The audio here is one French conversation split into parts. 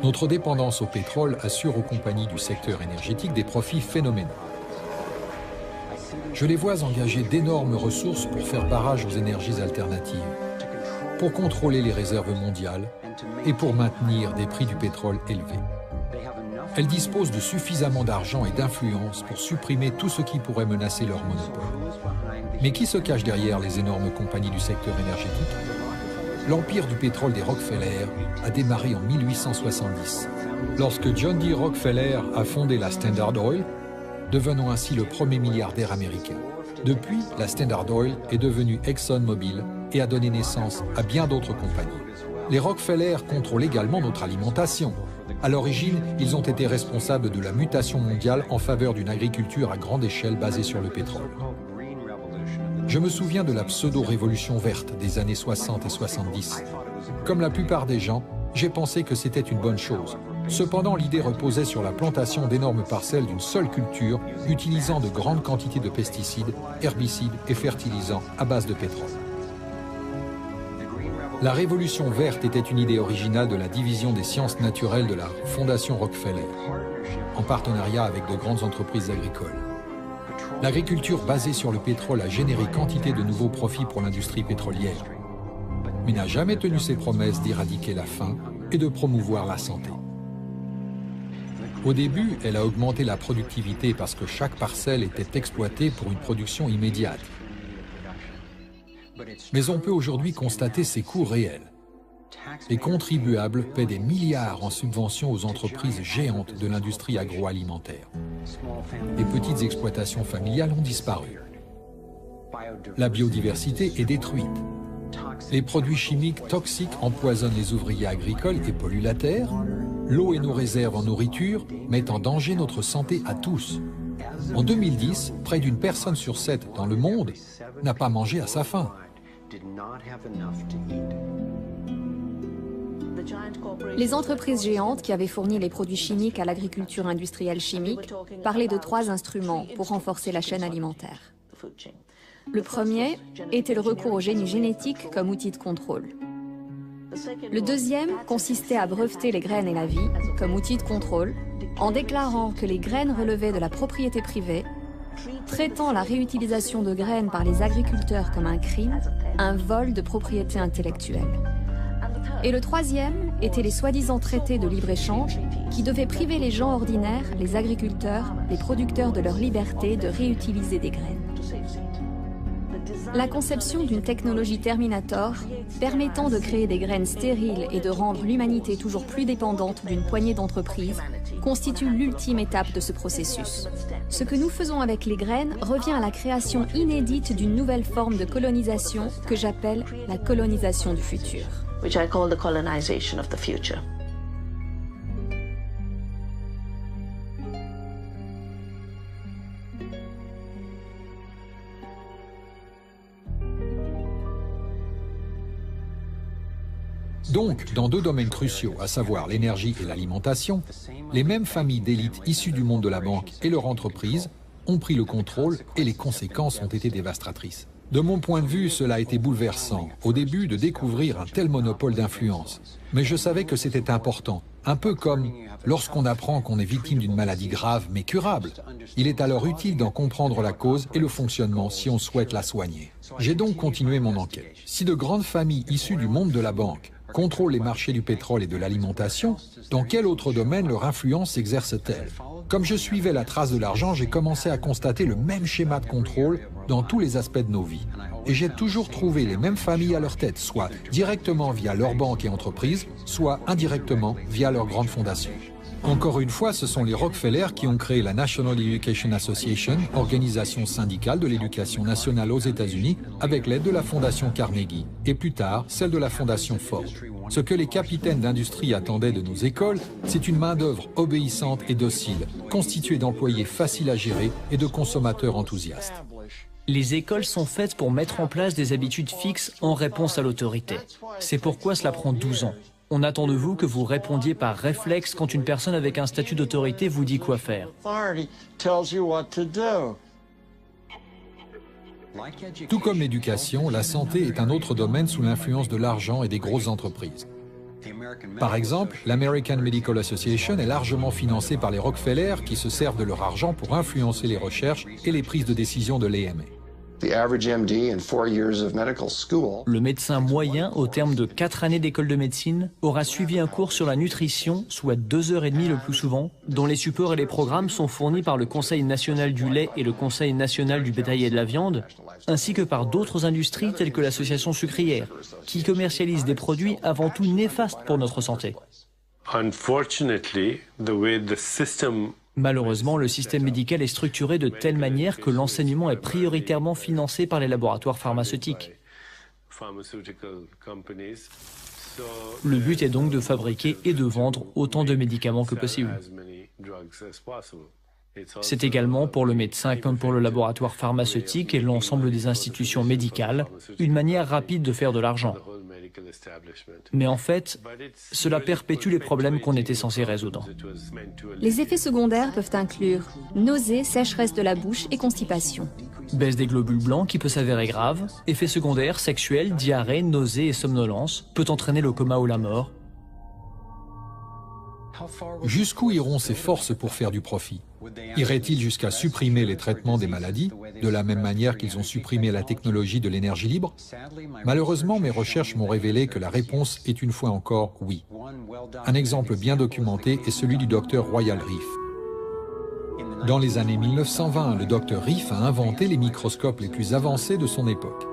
Notre dépendance au pétrole assure aux compagnies du secteur énergétique des profits phénoménaux. Je les vois engager d'énormes ressources pour faire barrage aux énergies alternatives, pour contrôler les réserves mondiales et pour maintenir des prix du pétrole élevés. Elles disposent de suffisamment d'argent et d'influence pour supprimer tout ce qui pourrait menacer leur monopole. Mais qui se cache derrière les énormes compagnies du secteur énergétique? L'empire du pétrole des Rockefeller a démarré en 1870, lorsque John D. Rockefeller a fondé la Standard Oil, devenant ainsi le premier milliardaire américain. Depuis, la Standard Oil est devenue ExxonMobil et a donné naissance à bien d'autres compagnies. Les Rockefeller contrôlent également notre alimentation. À l'origine, ils ont été responsables de la mutation mondiale en faveur d'une agriculture à grande échelle basée sur le pétrole. Je me souviens de la pseudo-révolution verte des années 60 et 70. Comme la plupart des gens, j'ai pensé que c'était une bonne chose. Cependant, l'idée reposait sur la plantation d'énormes parcelles d'une seule culture, utilisant de grandes quantités de pesticides, herbicides et fertilisants à base de pétrole. La révolution verte était une idée originale de la division des sciences naturelles de la Fondation Rockefeller, en partenariat avec de grandes entreprises agricoles. L'agriculture basée sur le pétrole a généré quantité de nouveaux profits pour l'industrie pétrolière, mais n'a jamais tenu ses promesses d'éradiquer la faim et de promouvoir la santé. Au début, elle a augmenté la productivité parce que chaque parcelle était exploitée pour une production immédiate. Mais on peut aujourd'hui constater ses coûts réels. Les contribuables paient des milliards en subventions aux entreprises géantes de l'industrie agroalimentaire. Les petites exploitations familiales ont disparu. La biodiversité est détruite. Les produits chimiques toxiques empoisonnent les ouvriers agricoles et polluent la terre. L'eau et nos réserves en nourriture mettent en danger notre santé à tous. En 2010, près d'une personne sur 7 dans le monde n'a pas mangé à sa faim. Les entreprises géantes qui avaient fourni les produits chimiques à l'agriculture industrielle chimique parlaient de 3 instruments pour renforcer la chaîne alimentaire. Le premier était le recours au génie génétique comme outil de contrôle. Le deuxième consistait à breveter les graines et la vie comme outil de contrôle en déclarant que les graines relevaient de la propriété privée, traitant la réutilisation de graines par les agriculteurs comme un crime, un vol de propriété intellectuelle. Et le troisième étaient les soi-disant traités de libre-échange qui devaient priver les gens ordinaires, les agriculteurs, les producteurs de leur liberté de réutiliser des graines. La conception d'une technologie Terminator permettant de créer des graines stériles et de rendre l'humanité toujours plus dépendante d'une poignée d'entreprises constitue l'ultime étape de ce processus. Ce que nous faisons avec les graines revient à la création inédite d'une nouvelle forme de colonisation que j'appelle la colonisation du futur. Which I call the colonization of the future. Donc, dans 2 domaines cruciaux, à savoir l'énergie et l'alimentation, les mêmes familles d'élite issues du monde de la banque et leur entreprise ont pris le contrôle et les conséquences ont été dévastatrices. De mon point de vue, cela a été bouleversant, au début, de découvrir un tel monopole d'influence. Mais je savais que c'était important, un peu comme lorsqu'on apprend qu'on est victime d'une maladie grave mais curable. Il est alors utile d'en comprendre la cause et le fonctionnement si on souhaite la soigner. J'ai donc continué mon enquête. Si de grandes familles issues du monde de la banque contrôlent les marchés du pétrole et de l'alimentation, dans quel autre domaine leur influence s'exerce-t-elle? Comme je suivais la trace de l'argent, j'ai commencé à constater le même schéma de contrôle dans tous les aspects de nos vies. Et j'ai toujours trouvé les mêmes familles à leur tête, soit directement via leurs banques et entreprises, soit indirectement via leurs grandes fondations. Encore une fois, ce sont les Rockefeller qui ont créé la National Education Association, organisation syndicale de l'éducation nationale aux États-Unis, avec l'aide de la Fondation Carnegie, et plus tard, celle de la Fondation Ford. Ce que les capitaines d'industrie attendaient de nos écoles, c'est une main-d'œuvre obéissante et docile, constituée d'employés faciles à gérer et de consommateurs enthousiastes. Les écoles sont faites pour mettre en place des habitudes fixes en réponse à l'autorité. C'est pourquoi cela prend 12 ans. On attend de vous que vous répondiez par réflexe quand une personne avec un statut d'autorité vous dit quoi faire. Tout comme l'éducation, la santé est un autre domaine sous l'influence de l'argent et des grosses entreprises. Par exemple, l'American Medical Association est largement financée par les Rockefeller qui se servent de leur argent pour influencer les recherches et les prises de décision de l'AMA. Le médecin moyen, au terme de 4 années d'école de médecine, aura suivi un cours sur la nutrition, soit 2h30 le plus souvent, dont les supports et les programmes sont fournis par le Conseil national du lait et le Conseil national du bétail et de la viande, ainsi que par d'autres industries telles que l'association sucrière, qui commercialisent des produits avant tout néfastes pour notre santé. Malheureusement, le système médical est structuré de telle manière que l'enseignement est prioritairement financé par les laboratoires pharmaceutiques. Le but est donc de fabriquer et de vendre autant de médicaments que possible. C'est également pour le médecin comme pour le laboratoire pharmaceutique et l'ensemble des institutions médicales une manière rapide de faire de l'argent. Mais en fait, cela perpétue les problèmes qu'on était censé résoudre. Les effets secondaires peuvent inclure nausées, sécheresse de la bouche et constipation. Baisse des globules blancs qui peut s'avérer grave, effets secondaires sexuels, diarrhée, nausées et somnolence, peut entraîner le coma ou la mort. Jusqu'où iront ces forces pour faire du profit? Iraient-ils jusqu'à supprimer les traitements des maladies, de la même manière qu'ils ont supprimé la technologie de l'énergie libre? Malheureusement, mes recherches m'ont révélé que la réponse est une fois encore oui. Un exemple bien documenté est celui du docteur Royal Rife. Dans les années 1920, le docteur Rife a inventé les microscopes les plus avancés de son époque.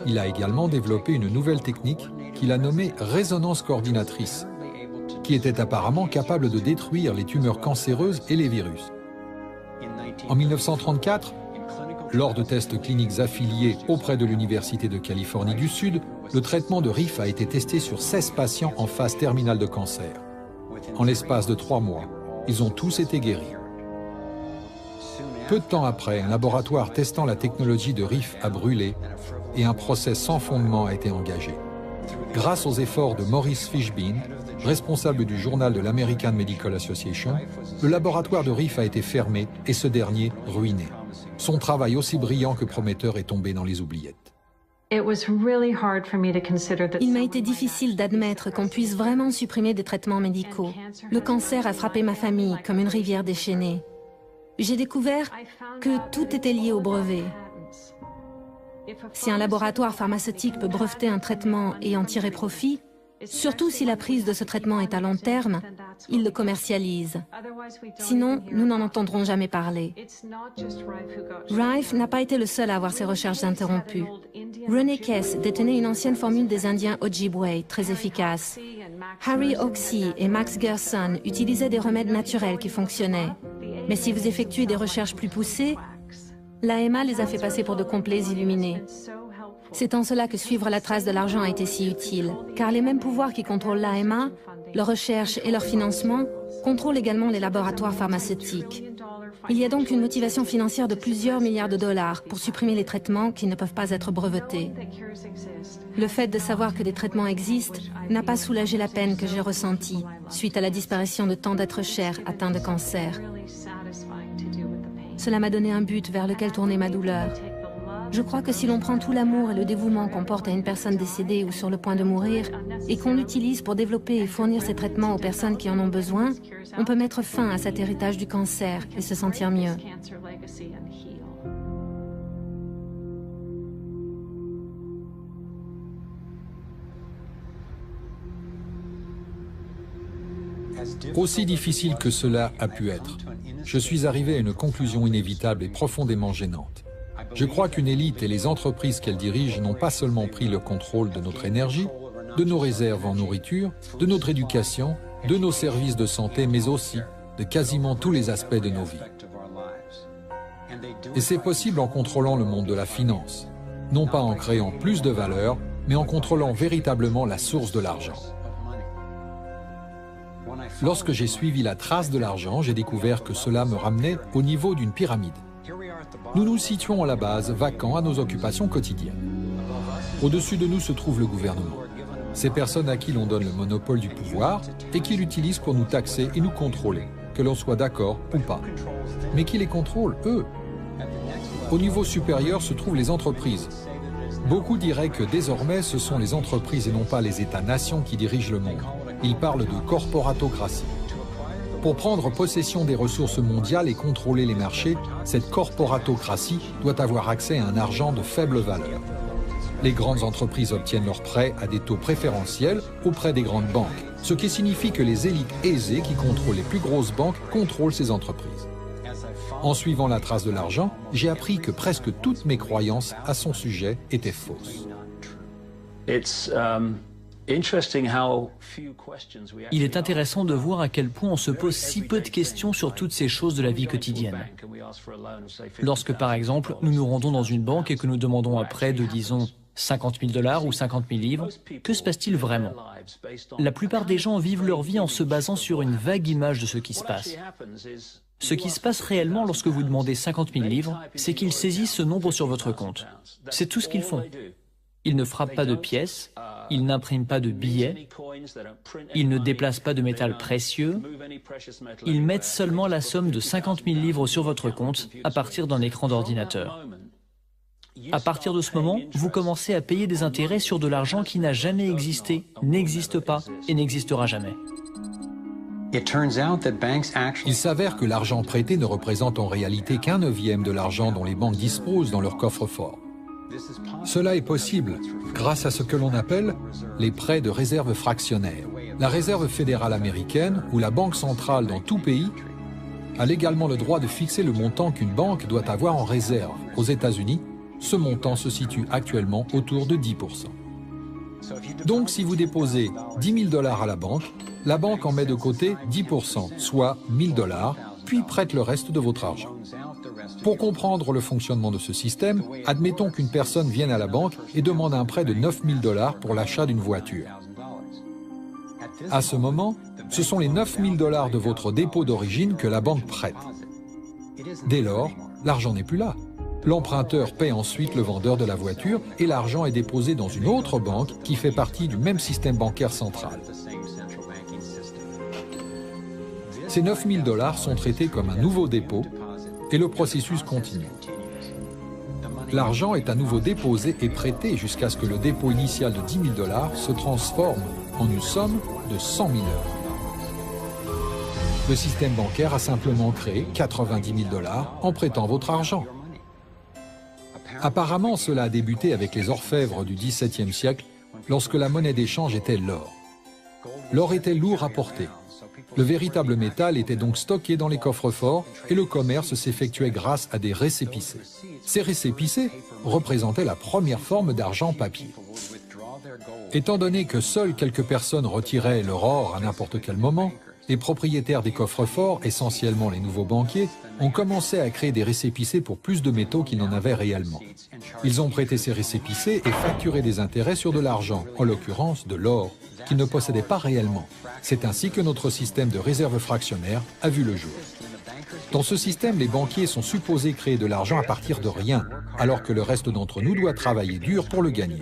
Il a également développé une nouvelle technique qu'il a nommée résonance coordinatrice, qui était apparemment capable de détruire les tumeurs cancéreuses et les virus. En 1934, lors de tests cliniques affiliés auprès de l'Université de Californie du Sud, le traitement de Rife a été testé sur 16 patients en phase terminale de cancer. En l'espace de 3 mois, ils ont tous été guéris. Peu de temps après, un laboratoire testant la technologie de Rife a brûlé et un procès sans fondement a été engagé. Grâce aux efforts de Maurice Fishbein, responsable du journal de l'American Medical Association, le laboratoire de Rife a été fermé et ce dernier ruiné. Son travail aussi brillant que prometteur est tombé dans les oubliettes. Il m'a été difficile d'admettre qu'on puisse vraiment supprimer des traitements médicaux. Le cancer a frappé ma famille comme une rivière déchaînée. J'ai découvert que tout était lié au brevet. Si un laboratoire pharmaceutique peut breveter un traitement et en tirer profit, surtout si la prise de ce traitement est à long terme, il le commercialise. Sinon, nous n'en entendrons jamais parler. Rife n'a pas été le seul à avoir ses recherches interrompues. René Kess détenait une ancienne formule des Indiens Ojibwe, très efficace. Harry Hoxsey et Max Gerson utilisaient des remèdes naturels qui fonctionnaient. Mais si vous effectuez des recherches plus poussées, l'AMA les a fait passer pour de complets illuminés. C'est en cela que suivre la trace de l'argent a été si utile, car les mêmes pouvoirs qui contrôlent l'AMA, leur recherche et leur financement, contrôlent également les laboratoires pharmaceutiques. Il y a donc une motivation financière de plusieurs milliards de dollars pour supprimer les traitements qui ne peuvent pas être brevetés. Le fait de savoir que des traitements existent n'a pas soulagé la peine que j'ai ressentie suite à la disparition de tant d'êtres chers atteints de cancer. Cela m'a donné un but vers lequel tourner ma douleur. Je crois que si l'on prend tout l'amour et le dévouement qu'on porte à une personne décédée ou sur le point de mourir et qu'on l'utilise pour développer et fournir ces traitements aux personnes qui en ont besoin, on peut mettre fin à cet héritage du cancer et se sentir mieux. Aussi difficile que cela a pu être, je suis arrivé à une conclusion inévitable et profondément gênante. Je crois qu'une élite et les entreprises qu'elle dirige n'ont pas seulement pris le contrôle de notre énergie, de nos réserves en nourriture, de notre éducation, de nos services de santé, mais aussi de quasiment tous les aspects de nos vies. Et c'est possible en contrôlant le monde de la finance, non pas en créant plus de valeur, mais en contrôlant véritablement la source de l'argent. Lorsque j'ai suivi la trace de l'argent, j'ai découvert que cela me ramenait au niveau d'une pyramide. Nous nous situons à la base, vacants à nos occupations quotidiennes. Au-dessus de nous se trouve le gouvernement. Ces personnes à qui l'on donne le monopole du pouvoir et qui l'utilisent pour nous taxer et nous contrôler, que l'on soit d'accord ou pas. Mais qui les contrôlent, eux? Au niveau supérieur se trouvent les entreprises. Beaucoup diraient que désormais ce sont les entreprises et non pas les États-nations qui dirigent le monde. Il parle de corporatocratie. Pour prendre possession des ressources mondiales et contrôler les marchés, cette corporatocratie doit avoir accès à un argent de faible valeur. Les grandes entreprises obtiennent leurs prêts à des taux préférentiels auprès des grandes banques, ce qui signifie que les élites aisées qui contrôlent les plus grosses banques contrôlent ces entreprises. En suivant la trace de l'argent, j'ai appris que presque toutes mes croyances à son sujet étaient fausses. Il est intéressant de voir à quel point on se pose si peu de questions sur toutes ces choses de la vie quotidienne. Lorsque, par exemple, nous nous rendons dans une banque et que nous demandons un prêt de, disons, 50 000 $ ou 50 000 livres, que se passe-t-il vraiment? La plupart des gens vivent leur vie en se basant sur une vague image de ce qui se passe. Ce qui se passe réellement lorsque vous demandez 50 000 livres, c'est qu'ils saisissent ce nombre sur votre compte. C'est tout ce qu'ils font. Ils ne frappent pas de pièces, ils n'impriment pas de billets, ils ne déplacent pas de métal précieux, ils mettent seulement la somme de 50 000 livres sur votre compte à partir d'un écran d'ordinateur. À partir de ce moment, vous commencez à payer des intérêts sur de l'argent qui n'a jamais existé, n'existe pas et n'existera jamais. Il s'avère que l'argent prêté ne représente en réalité qu'un neuvième de l'argent dont les banques disposent dans leur coffre-fort. Cela est possible grâce à ce que l'on appelle les prêts de réserve fractionnaire. La Réserve fédérale américaine ou la Banque centrale dans tout pays a légalement le droit de fixer le montant qu'une banque doit avoir en réserve. Aux États-Unis, ce montant se situe actuellement autour de 10%. Donc, si vous déposez 10 000 $ à la banque en met de côté 10%, soit 1 000 $, puis prête le reste de votre argent. Pour comprendre le fonctionnement de ce système, admettons qu'une personne vienne à la banque et demande un prêt de 9 000 $ pour l'achat d'une voiture. À ce moment, ce sont les 9 000 $ de votre dépôt d'origine que la banque prête. Dès lors, l'argent n'est plus là. L'emprunteur paie ensuite le vendeur de la voiture et l'argent est déposé dans une autre banque qui fait partie du même système bancaire central. Ces 9 000 $ sont traités comme un nouveau dépôt et le processus continue. L'argent est à nouveau déposé et prêté jusqu'à ce que le dépôt initial de 10 000 $ se transforme en une somme de 100 000 €. Le système bancaire a simplement créé 90 000 $ en prêtant votre argent. Apparemment, cela a débuté avec les orfèvres du XVIIe siècle, lorsque la monnaie d'échange était l'or. L'or était lourd à porter. Le véritable métal était donc stocké dans les coffres-forts et le commerce s'effectuait grâce à des récépissés. Ces récépissés représentaient la première forme d'argent papier. Étant donné que seules quelques personnes retiraient leur or à n'importe quel moment, les propriétaires des coffres-forts, essentiellement les nouveaux banquiers, ont commencé à créer des récépissés pour plus de métaux qu'ils n'en avaient réellement. Ils ont prêté ces récépissés et facturé des intérêts sur de l'argent, en l'occurrence de l'or, qu'ils ne possédaient pas réellement. C'est ainsi que notre système de réserve fractionnaire a vu le jour. Dans ce système, les banquiers sont supposés créer de l'argent à partir de rien, alors que le reste d'entre nous doit travailler dur pour le gagner.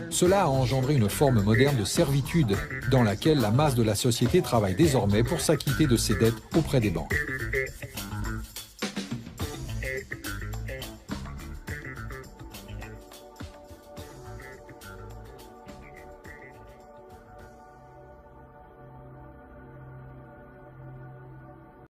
Cela a engendré une forme moderne de servitude dans laquelle la masse de la société travaille désormais pour s'acquitter de ses dettes auprès des banques.